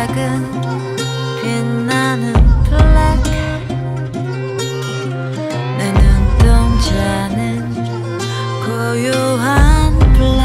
작은 빛나는 블랙 내 눈동자는 고요한 블랙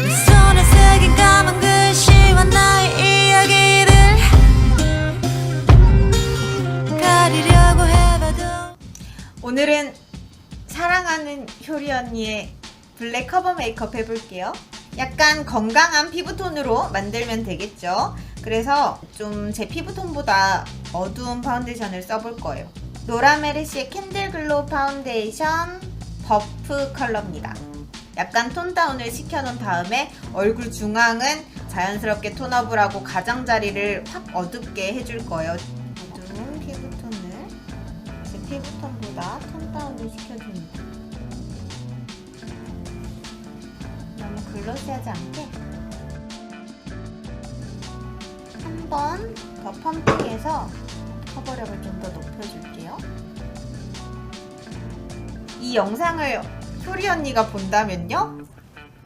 내 손에 새긴 까만 글씨와 나의 이야기를 가리려고 해봐도 오늘은 사랑하는 효리 언니의 블랙 커버 메이크업 해볼게요. 약간 건강한 피부톤으로 만들면 되겠죠. 그래서 좀 제 피부톤보다 어두운 파운데이션을 써볼 거예요. 로라메르시의 캔들 글로우 파운데이션 버프 컬러입니다. 약간 톤 다운을 시켜놓은 다음에 얼굴 중앙은 자연스럽게 톤업을 하고 가장자리를 확 어둡게 해줄 거예요. 어두운 피부톤을 제 피부톤보다 톤 다운을 시켜줍니다. 너무 글로시하지 않게 한 번 더 펌핑해서 커버력을 좀 더 높여줄게요. 이 영상을 효리 언니가 본다면요?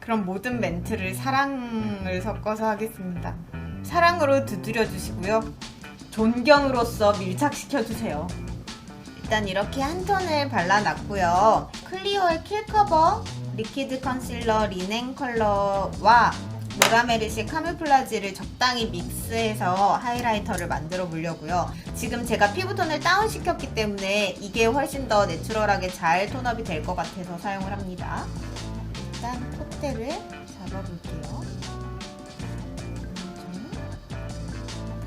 그럼 모든 멘트를 사랑을 섞어서 하겠습니다. 사랑으로 두드려 주시고요. 존경으로서 밀착시켜 주세요. 일단 이렇게 한 톤을 발라놨고요. 클리오의 킬커버 리퀴드 컨실러 리넨 컬러와 로라메르시 카뮤플라지를 적당히 믹스해서 하이라이터를 만들어 보려고요. 지금 제가 피부톤을 다운시켰기 때문에 이게 훨씬 더 내추럴하게 잘 톤업이 될 것 같아서 사용을 합니다. 일단 콧대를 잡아볼게요.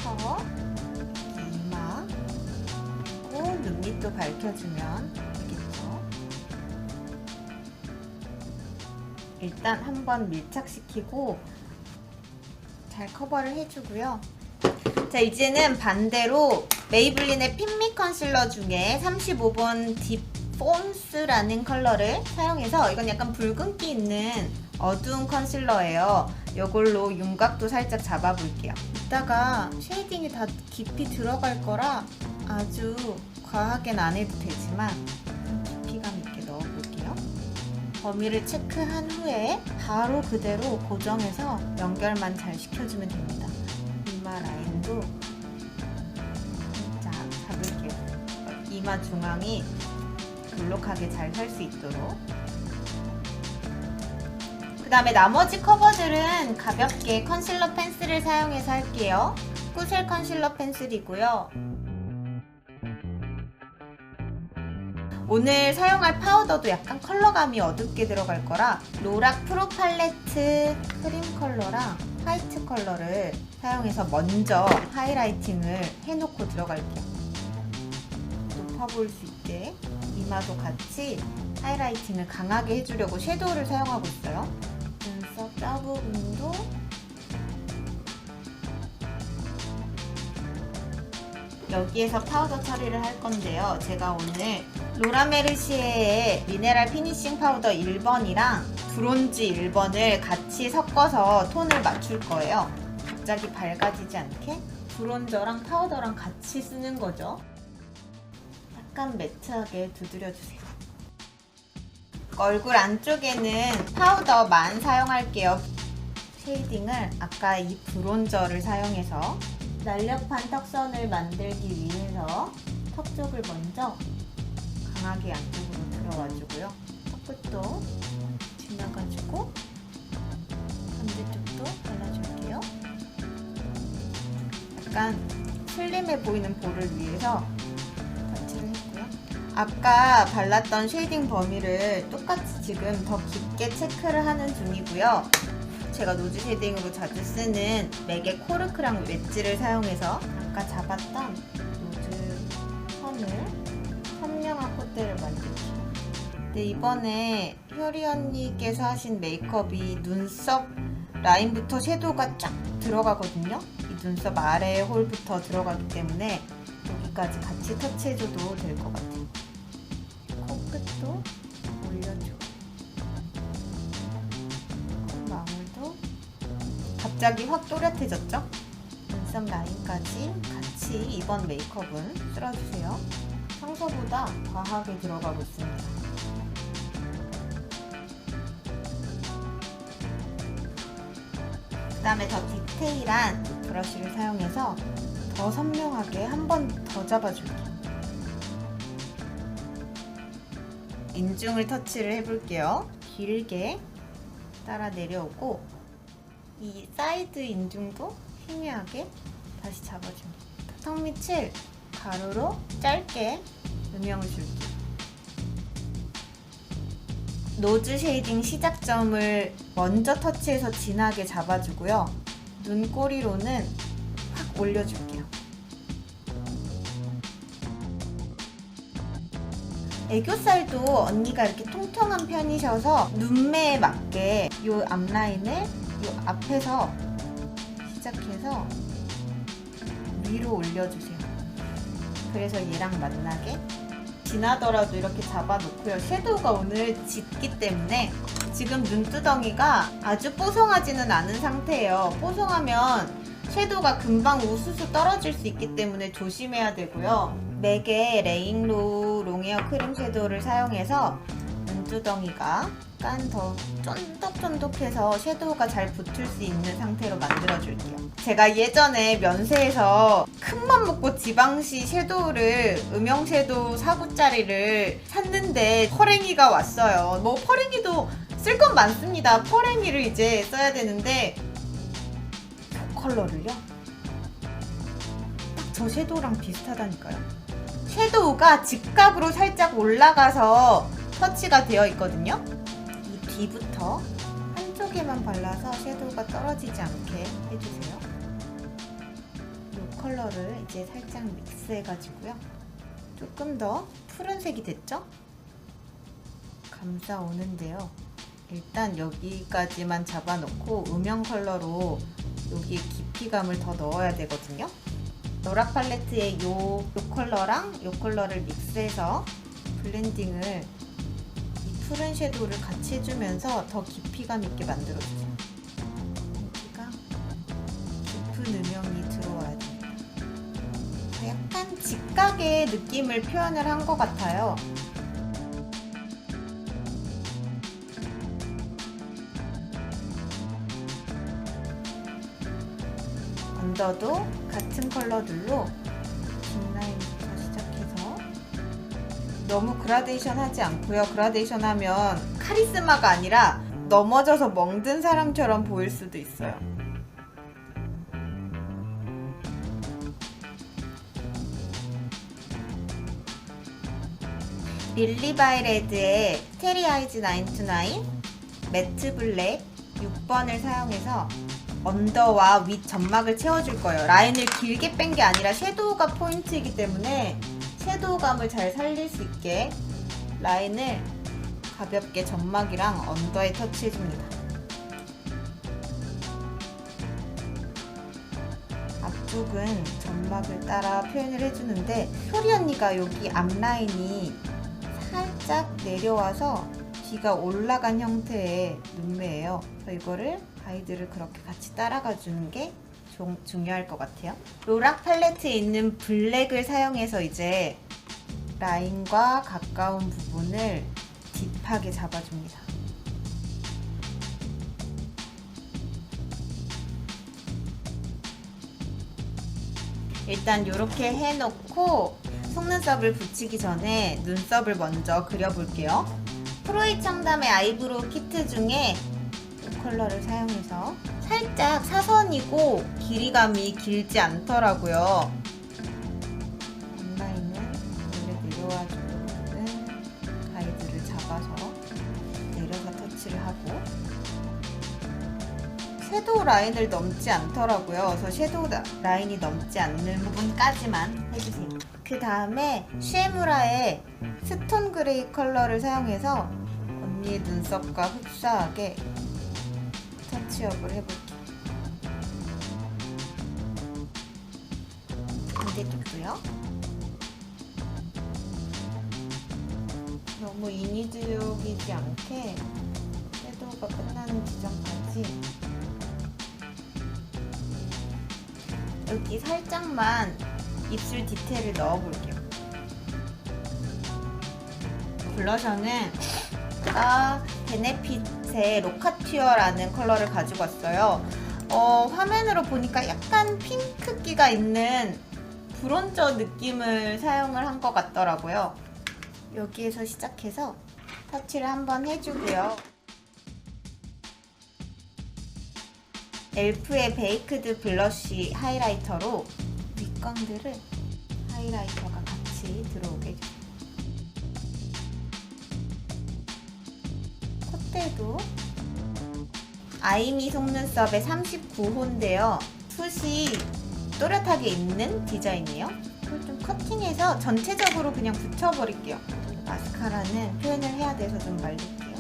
턱, 이마, 그리고 눈밑도 밝혀주면 되겠죠. 일단 한번 밀착시키고 잘 커버를 해주고요. 자, 이제는 반대로 메이블린의 핀미 컨실러 중에 35번 딥 폼스라는 컬러를 사용해서, 이건 약간 붉은기 있는 어두운 컨실러예요. 이걸로 윤곽도 살짝 잡아볼게요. 이따가 쉐이딩이 다 깊이 들어갈 거라 아주 과하게는 안 해도 되지만 깊이감 있게 넣어볼게요. 범위를 체크한 후에 바로 그대로 고정해서 연결만 잘 시켜주면 됩니다. 이마 라인도 살짝 잡을게요. 이마 중앙이 볼록하게 잘 살 수 있도록. 그 다음에 나머지 커버들은 가볍게 컨실러 펜슬을 사용해서 할게요. 꾸셀 컨실러 펜슬이고요. 오늘 사용할 파우더도 약간 컬러감이 어둡게 들어갈 거라 로락 프로 팔레트 크림 컬러랑 화이트 컬러를 사용해서 먼저 하이라이팅을 해놓고 들어갈게요. 높아 보일 수 있게 이마도 같이 하이라이팅을 강하게 해주려고 섀도우를 사용하고 있어요. 눈썹 뼈 부분도 여기에서 파우더 처리를 할 건데요. 제가 오늘 로라메르시에의 미네랄 피니싱 파우더 1번이랑 브론즈 1번을 같이 섞어서 톤을 맞출 거예요. 갑자기 밝아지지 않게 브론저랑 파우더랑 같이 쓰는 거죠. 약간 매트하게 두드려주세요. 얼굴 안쪽에는 파우더만 사용할게요. 쉐이딩을 아까 이 브론저를 사용해서 날렵한 턱선을 만들기 위해서 턱 쪽을 먼저 강하게 안쪽으로 들어와주고요. 턱끝도 지나가지고 반대쪽도 발라줄게요. 약간 슬림해 보이는 볼을 위해서 터치를 했고요. 아까 발랐던 쉐이딩 범위를 똑같이 지금 더 깊게 체크를 하는 중이고요. 제가 노즈 쉐딩으로 자주 쓰는 맥의 코르크랑 웨지를 사용해서 아까 잡았던 노즈 선을 선명한 콧대를 만들게요. 근데 이번에 효리 언니께서 하신 메이크업이 눈썹 라인부터 섀도우가 쫙 들어가거든요. 이 눈썹 아래 홀부터 들어가기 때문에 여기까지 같이 터치해줘도 될 것 같아요. 코끝도 올려주고 갑자기 확 또렷해졌죠? 눈썹 라인까지 같이 이번 메이크업은 쓸어주세요. 평소보다 과하게 들어가고 있습니다. 다음에 더 디테일한 브러쉬를 사용해서 더 선명하게 한 번 더 잡아줄게요. 인중을 터치를 해볼게요. 길게 따라 내려오고 이 사이드 인중도 희미하게 다시 잡아줍니다. 턱 밑을 가로로 짧게 음영을 줄게요. 노즈 쉐이딩 시작점을 먼저 터치해서 진하게 잡아주고요. 눈꼬리로는 확 올려줄게요. 애교살도 언니가 이렇게 통통한 편이셔서 눈매에 맞게 이 앞라인을 이 앞에서 시작해서 위로 올려주세요. 그래서 얘랑 만나게 진하더라도 이렇게 잡아놓고요. 섀도우가 오늘 짙기 때문에 지금 눈두덩이가 아주 뽀송하지는 않은 상태예요. 뽀송하면 섀도우가 금방 우수수 떨어질 수 있기 때문에 조심해야 되고요. 맥의 레인로우 롱웨어 크림 섀도우를 사용해서 눈두덩이가 약간 더 쫀득쫀득해서 섀도우가 잘 붙을 수 있는 상태로 만들어줄게요. 제가 예전에 면세에서 큰맘 먹고 지방시 섀도우를 음영 섀도우 4구짜리를 샀는데 퍼랭이가 왔어요. 뭐 퍼랭이도 쓸 건 많습니다. 퍼랭이를 이제 써야 되는데 이 컬러를요? 딱 저 섀도우랑 비슷하다니까요. 섀도우가 직각으로 살짝 올라가서 터치가 되어 있거든요. 이 뒤부터 한쪽에만 발라서 섀도우가 떨어지지 않게 해주세요. 이 컬러를 이제 살짝 믹스해가지고요. 조금 더 푸른색이 됐죠? 감싸오는데요. 일단 여기까지만 잡아놓고 음영 컬러로 여기에 깊이감을 더 넣어야 되거든요. 로락 팔레트의 요 컬러랑 요 컬러를 믹스해서 블렌딩을 이 푸른 섀도우를 같이 해주면서 더 깊이감 있게 만들어주세요. 여기가 깊은 음영이 들어와야 됩니다. 약간 직각의 느낌을 표현을 한 것 같아요. 언더도 같은 컬러들로 뒷라인부터 시작해서 너무 그라데이션 하지 않고요. 그라데이션 하면 카리스마가 아니라 넘어져서 멍든 사람처럼 보일 수도 있어요. 릴리바이레드의 스테리 아이즈 929 매트 블랙 6번을 사용해서 언더와 윗 점막을 채워줄 거예요. 라인을 길게 뺀 게 아니라 섀도우가 포인트이기 때문에 섀도우감을 잘 살릴 수 있게 라인을 가볍게 점막이랑 언더에 터치해줍니다. 앞쪽은 점막을 따라 표현을 해주는데 소리 언니가 여기 앞라인이 살짝 내려와서 귀가 올라간 형태의 눈매예요. 그래서 이거를 가이드를 그렇게 같이 따라가 주는 게 중요할 것 같아요. 로락 팔레트에 있는 블랙을 사용해서 이제 라인과 가까운 부분을 딥하게 잡아줍니다. 일단 이렇게 해놓고 속눈썹을 붙이기 전에 눈썹을 먼저 그려볼게요. 프로이 청담의 아이브로우 키트 중에 이 컬러를 사용해서 살짝 사선이고 길이감이 길지 않더라고요. 앞라인은 원래 내려와주는 가이드를 잡아서 내려서 터치를 하고 섀도우 라인을 넘지 않더라고요. 그래서 섀도우 라인이 넘지 않는 부분까지만 해주세요. 그 다음에 쉐무라의 스톤 그레이 컬러를 사용해서 언니의 눈썹과 흡사하게 터치업을 해볼게요. 반대쪽도요. 너무 인위적이지 않게 섀도우가 끝나는 지점까지 여기 살짝만 입술 디테일을 넣어볼게요. 블러셔는 제가 베네핏의 로카튜어라는 컬러를 가지고 왔어요. 화면으로 보니까 약간 핑크기가 있는 브론저 느낌을 사용을 한 것 같더라고요. 여기에서 시작해서 터치를 한번 해주고요. 엘프의 베이크드 블러쉬 하이라이터로 윗광들을 하이라이터가 같이 들어오게 해주세요. 콧대도 아이미 속눈썹의 39호인데요. 숱이 또렷하게 있는 디자인이에요. 이걸 좀 커팅해서 전체적으로 그냥 붙여버릴게요. 마스카라는 표현을 해야 돼서 좀 말릴게요.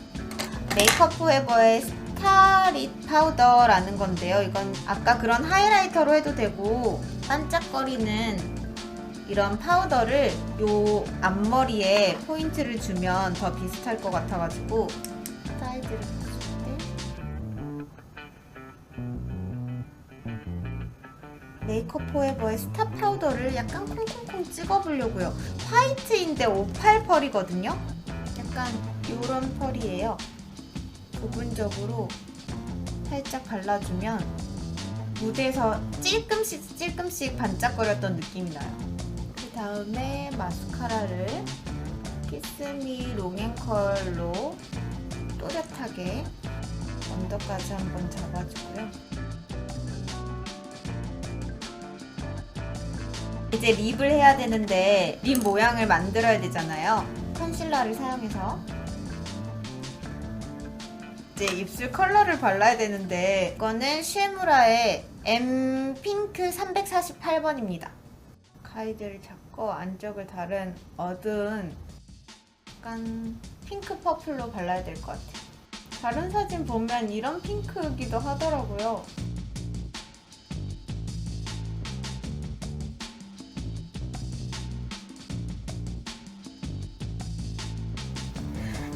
메이크업 포에버의 스타릿 파우더라는 건데요. 이건 아까 그런 하이라이터로 해도 되고 반짝거리는 이런 파우더를 요 앞머리에 포인트를 주면 더 비슷할 것 같아가지고 사이드를 봤을 때 메이크업 포에버의 스타 파우더를 약간 콩콩콩 찍어보려고요. 화이트인데 오팔 펄이거든요. 약간 요런 펄이에요. 부분적으로 살짝 발라주면 무대에서 찔끔씩 반짝거렸던 느낌이 나요. 그 다음에 마스카라를 키스미 롱앤컬로 또렷하게 언더까지 한번 잡아주고요. 이제 립을 해야 되는데 립 모양을 만들어야 되잖아요. 컨실러를 사용해서 이제 입술 컬러를 발라야 되는데 이거는 쉐무라의 M 핑크 348번입니다. 가이드를 잡고 안쪽을 다른 어두운 약간 핑크 퍼플로 발라야 될 것 같아요. 다른 사진 보면 이런 핑크이기도 하더라고요.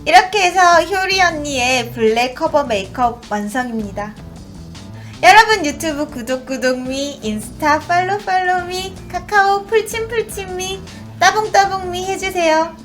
이렇게 해서 효리 언니의 블랙 커버 메이크업 완성입니다. 여러분 유튜브 구독미, 인스타 팔로우미, 카카오 풀침미, 따봉미 해주세요.